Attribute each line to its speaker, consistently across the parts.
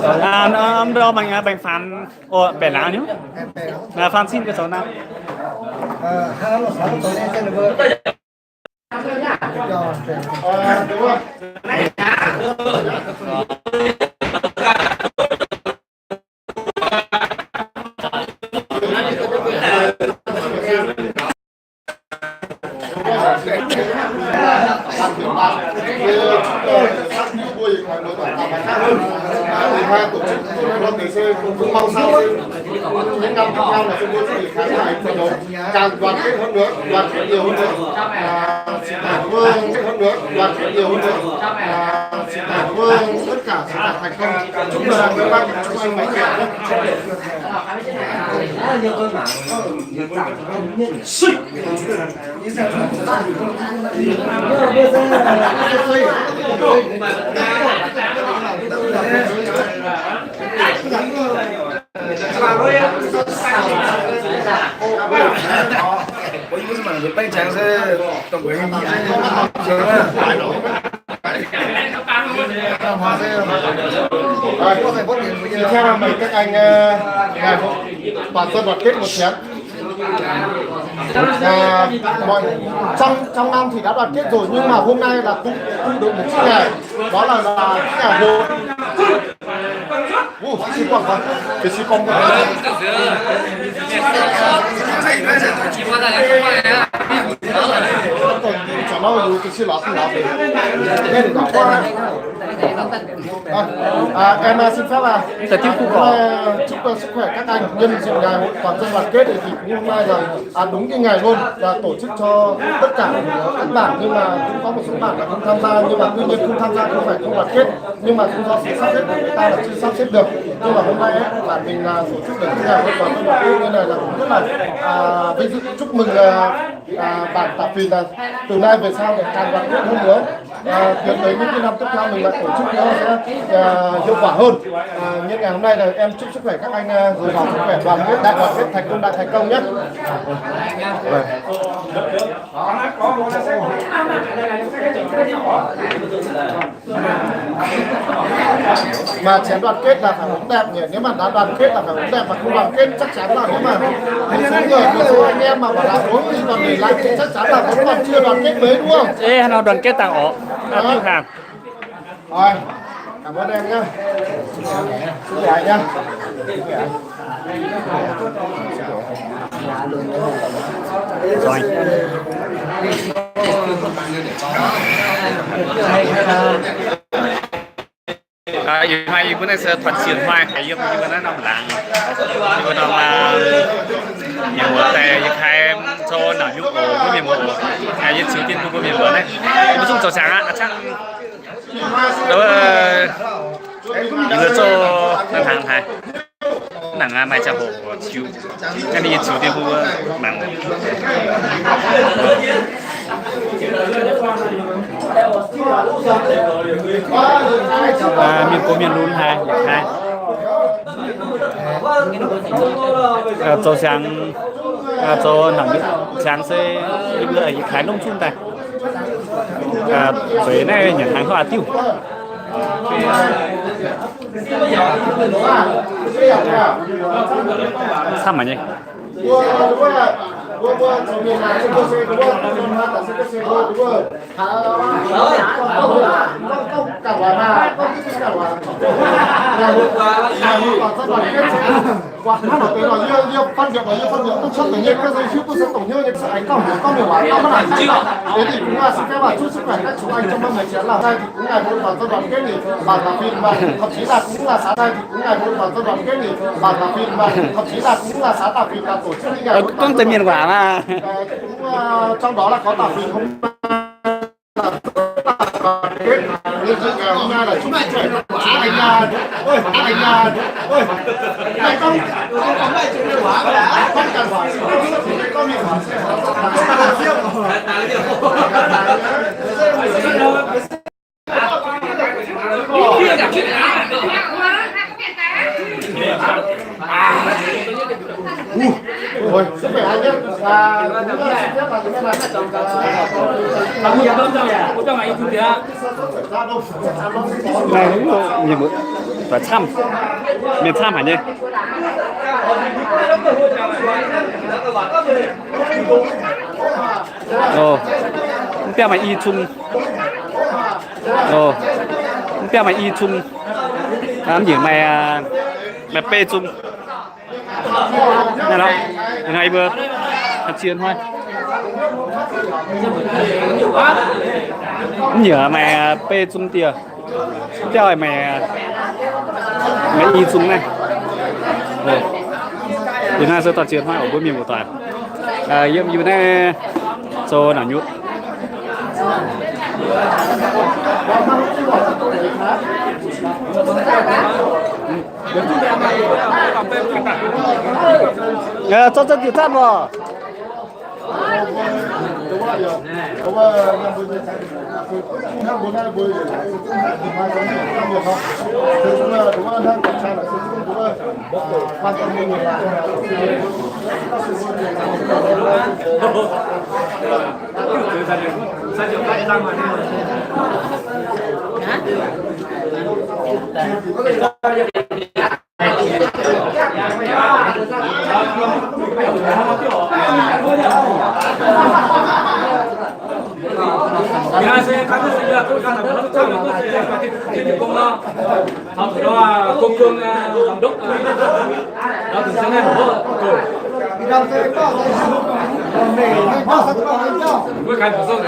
Speaker 1: Ông đó bằng phán bẻ lá nhá. Là phán xin cái số nào.
Speaker 2: Hai nó sáu tuổi em sẽ được đúng không? Hai tổ chức con TC cũng mong sao những năm tiếp theo là chúng tôi sẽ khán giả phấn đấu càng đoàn kết hơn nữa, đoàn kết nhiều hơn nữa, vương kết hơn nữa, đoàn kết nhiều hơn nữa, vương tất cả sẽ đạt thành công. Chúc mừng các bạn, chúc anh mạnh khỏe.
Speaker 3: nhiều cơ mà nhiều giảm
Speaker 2: 我一不是嘛，就本强是东北人，行啊。Tiếp theo là mời các anh ngày hội toàn dân đoàn kết một chén. Trong năm thì đã đoàn kết rồi nhưng mà hôm nay là cũng được một chiếc ngày, đó là chiếc ngày hội. Xin quảng cáo, xin công nhận. Chẳng đâu rồi thì xin lỗi không lỗi. Nên đảo qua. Em xin phép là chúc sức khỏe các anh nhân dịp ngày hội toàn dân đoàn kết thì hôm nay là đúng cái ngày luôn là tổ chức cho tất cả các bạn, nhưng mà cũng có một số bạn là không tham gia, nhưng mà tuy nhiên không tham gia không phải không đoàn kết, nhưng mà cũng do sự sắp xếp của người ta là chưa sắp xếp được. Nhưng mà hôm nay bạn mình là tổ chức được cái ngày hội toàn dân đoàn kết như này là cũng rất là vinh dự. Chúc mừng bạn Tạ Phìn là từ nay về sau để càng đoàn kết hơn nữa, tiến tới những cái năm tiếp theo mình lại tổ chức nó sẽ hiệu quả hơn. Nhân ngày hôm nay là em chúc sức khỏe các anh rồi vào sức khỏe, đoàn kết thành công đại thành công nhé. Mà chén đoàn kết là phải uống đẹp nhỉ, nếu mà đã đoàn kết là phải uống đẹp, mà không đoàn kết chắc chắn là nếu mà một số anh em mà bảo là uống thì còn để lại thì chắc chắn là vẫn còn chưa đoàn kết mấy, đúng không?
Speaker 1: Ê, nó đoàn kết tặng ổ. Tiêu hàng.
Speaker 2: Rồi, cảm ơn em nhá. Xin lỗi nhá.
Speaker 1: Rồi. 이번에서 단신화 이번에는 랑 이번에 nhiều tại khai cho nở nhu cầu của miền Bắc, những Triều Tiên của miền Bắc này, nói chung cho sáng á chắc đó 이거 cho ngân hàng này nàng mai trả hộ chiếu cái này Triều Tiên của nàng miền của miền luôn hai cho sáng cho nặng sáng sẽ lợi khái nông chung này với này nhà hàng hoa tiêu sao mà nhỉ
Speaker 2: phân việc tôi chấp tự nhiên các giấy phép tôi sẽ tổng như những sự ảnh cộng của con người hóa nó là gì thế thì cũng là xin phép là chúc sức khỏe các chú anh trong năm 2019 là nay thì cũng ngày hội toàn dân đoàn kết thì bản Tạ Phìn và thậm chí là cũng là sáng nay thì cũng ngày hội toàn dân đoàn kết thì bản Tạ Phìn và thậm chí là cũng là xã Tạ Phìn là tổ chức ngày hội
Speaker 1: con từ miền quả mà
Speaker 2: cũng trong đó là có Tạ Phìn hôm nhân dịp ngày hôm nay là chúc sức khỏe anh ơi này con lại chuyện điều hóa mà đã con cần hỏi con bị hỏi Ôi, sức khỏe anh nhé. Và cũng là xin phép là chúng ta
Speaker 1: này đúng rồi, nhiều bữa và chăm miền chăm hả nhỉ ồ bia mày y chung ồ bia mày y chung làm gì mày mày bê chung này đó này vừa hạt chiên thôi nhớ mày bê chung tiề cho mày y chung này rồi thì nay sẽ tập chiến hoa ở bên miền một toàn yếm như này cho nào nhút cho chân tiểu thân vào
Speaker 2: đúng rồi đúng rồi bơi đúng là đang cảnh sát là đúng rồi quan tâm đến người
Speaker 4: 안녕하세요. 감사합니다. công đó công cương giám đốc đó từ sáng nay mở rồi với cái của tôi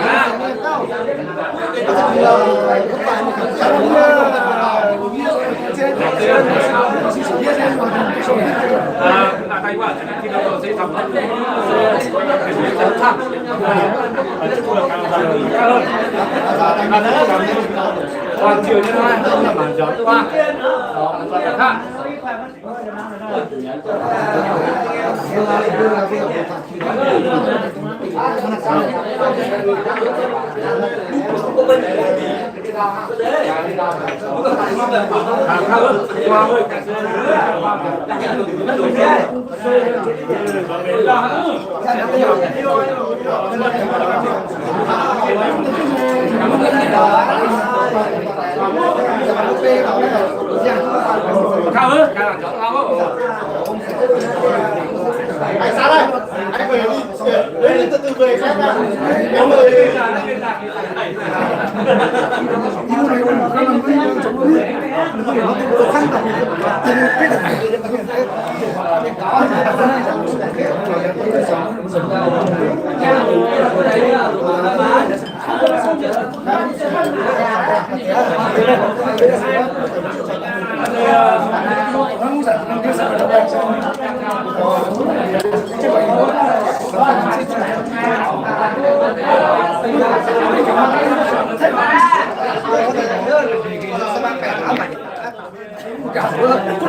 Speaker 4: là thay quả thì nó sẽ thẩm hoàn chiều nhân hai là mảng gió qua đó cao hơn cao
Speaker 2: anh sao đây anh về đi từ từ về xem nào em ơi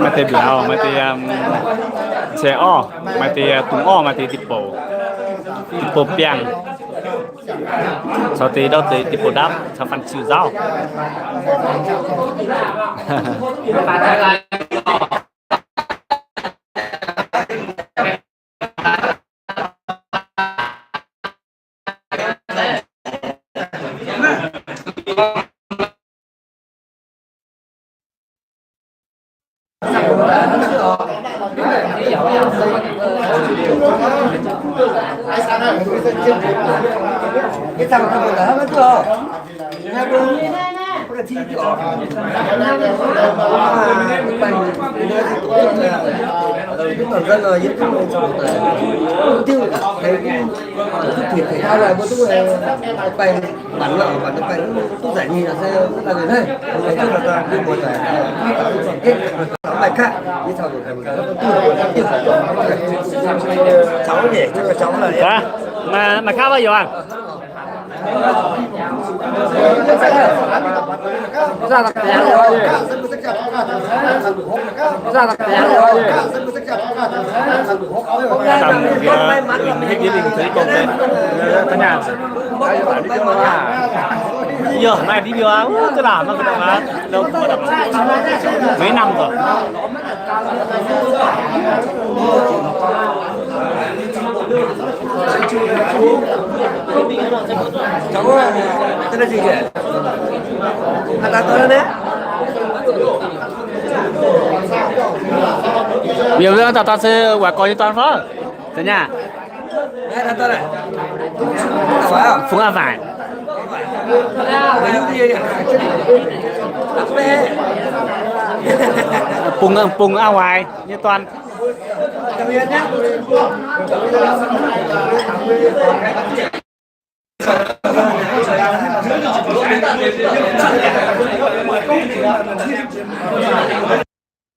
Speaker 1: mà tê biểu mà tê xe o mà tê tung o mà tê tipo piang sau tê đâu tê tipo đáp sau phần chữ dao
Speaker 3: cái thằng nó đã mất rồi hai bên có chi chỗ cái toàn dân rồi những cái tiêu cái thức thiệt thể thao này một thứ này bài bản lợi bản bài tôi giải nhì là sẽ là người đây nói chung là toàn đi một giải kết bài khác như thằng cháu nhỉ chắc là cháu là
Speaker 1: mà khá bao giờ à
Speaker 3: ra là cái rồi ra là cái rồi
Speaker 1: tầm cái gì mình thấy còn đây thế nào giờ hôm nay đi biểu á cái nào nó cái nào đâu mấy năm rồi
Speaker 3: cháu tên là gì vậy? Hạt đá to đấy.
Speaker 1: Biểu dương tao sẽ quả coi như toàn phó. Thế nha.
Speaker 3: Đây là tôi này. Phải không?
Speaker 1: Phúng à phải.
Speaker 3: Cái gì nhỉ? Đắp bê.
Speaker 1: Pùng à ngoài như toàn.
Speaker 3: Cảm ơn nhé.